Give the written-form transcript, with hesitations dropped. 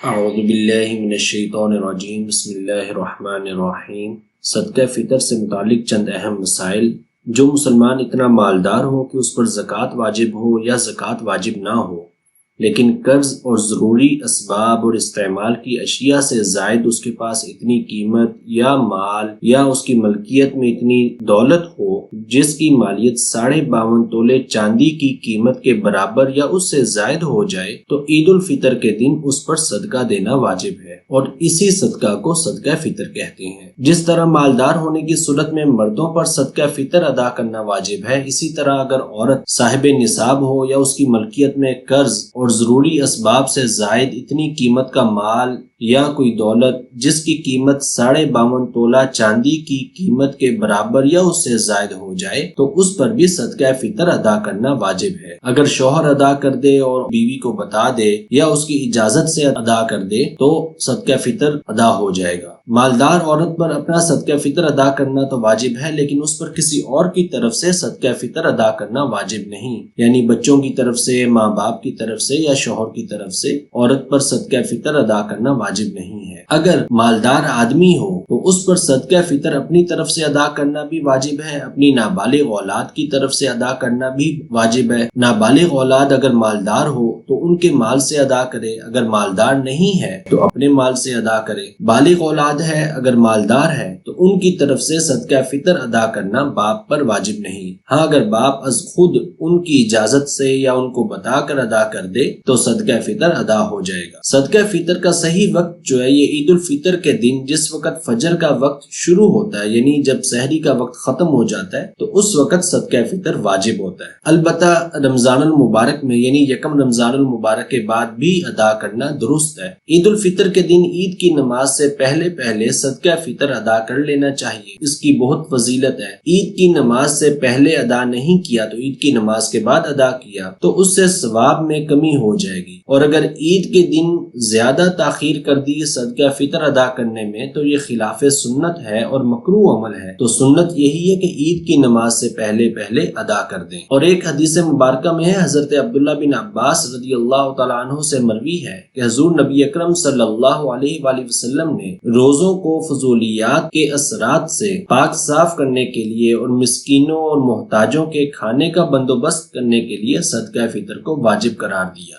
اعوذ باللہ من الشیطان الرجیم بسم اللہ الرحمن الرحیم۔ صدقہ فطر سے متعلق چند اہم مسائل۔ جو مسلمان اتنا مالدار ہو کہ اس پر زکوٰۃ واجب ہو یا زکوٰۃ واجب نہ ہو، لیکن قرض اور ضروری اسباب اور استعمال کی اشیاء سے زائد اس کے پاس اتنی قیمت یا مال یا اس کی ملکیت میں اتنی دولت ہو جس کی مالیت 52.5 تولے چاندی کی قیمت کے برابر یا اس سے زائد ہو جائے، تو عید الفطر کے دن اس پر صدقہ دینا واجب ہے، اور اسی صدقہ کو صدقہ فطر کہتے ہیں۔ جس طرح مالدار ہونے کی صورت میں مردوں پر صدقہ فطر ادا کرنا واجب ہے، اسی طرح اگر عورت صاحب نصاب ہو یا اس کی ملکیت میں قرض اور ضروری اسباب سے زائد اتنی قیمت کا مال یا کوئی دولت جس کی قیمت 52.5 تولہ چاندی کی قیمت کے برابر یا اس سے زائد ہو جائے، تو اس پر بھی صدقہ فطر ادا کرنا واجب ہے۔ اگر شوہر ادا کر دے اور بیوی کو بتا دے یا اس کی اجازت سے ادا کر دے تو صدقہ فطر ادا ہو جائے گا۔ مالدار عورت پر اپنا صدقہ فطر ادا کرنا تو واجب ہے، لیکن اس پر کسی اور کی طرف سے صدقہ فطر ادا کرنا واجب نہیں، یعنی بچوں کی طرف سے، ماں باپ کی طرف سے یا شوہر کی طرف سے عورت پر صدقہ فطر ادا کرنا واجب نہیں ہے۔ اگر مالدار آدمی ہو تو اس پر صدقہ فطر اپنی طرف سے ادا کرنا بھی واجب ہے، اپنی نابالغ اولاد کی طرف سے ادا کرنا بھی واجب ہے۔ نابالغ اولاد اگر مالدار ہو تو ان کے مال سے ادا کرے، اگر مالدار نہیں ہے تو اپنے مال سے ادا کرے۔ بالغ اولاد ہے اگر مالدار ہے تو ان کی طرف سے صدقہ فطر ادا کرنا باپ پر واجب نہیں۔ ہاں، اگر باپ از خود ان کی اجازت سے یا ان کو بتا کر ادا کر دے تو صدقہ فطر ادا ہو جائے گا۔ صدقہ فطر کا صحیح وقت جو ہے یہ عید الفطر کے دن جس وقت فجر کا وقت شروع ہوتا ہے، یعنی جب سحری کا وقت ختم ہو جاتا ہے، تو اس وقت صدقہ فطر واجب ہوتا ہے۔ البتہ رمضان المبارک میں یعنی یکم رمضان المبارک کے بعد بھی ادا کرنا درست ہے۔ عید الفطر کے دن عید کی نماز سے پہلے صدقہ فطر ادا کر لینا چاہیے، اس کی بہت فضیلت ہے۔ عید کی نماز سے پہلے ادا نہیں کیا تو عید کی نماز کے بعد ادا کیا تو اس سے ثواب میں کمی ہو جائے گی، اور اگر عید کے دن زیادہ تاخیر کر دی صدقہ فطر ادا کرنے میں تو یہ خلاف سنت ہے اور مکروہ عمل ہے۔ تو سنت یہی ہے کہ عید کی نماز سے پہلے ادا کر دیں۔ اور ایک حدیث مبارکہ میں ہے، حضرت عبداللہ بن عباس رضی اللہ تعالیٰ عنہ سے مروی ہے کہ حضور نبی اکرم صلی اللہ علیہ وآلہ وسلم نے روزوں کو فضولیات کے اثرات سے پاک صاف کرنے کے لیے اور مسکینوں اور محتاجوں کے کھانے کا بندوبست کرنے کے لیے صدقہ فطر کو واجب قرار دیا۔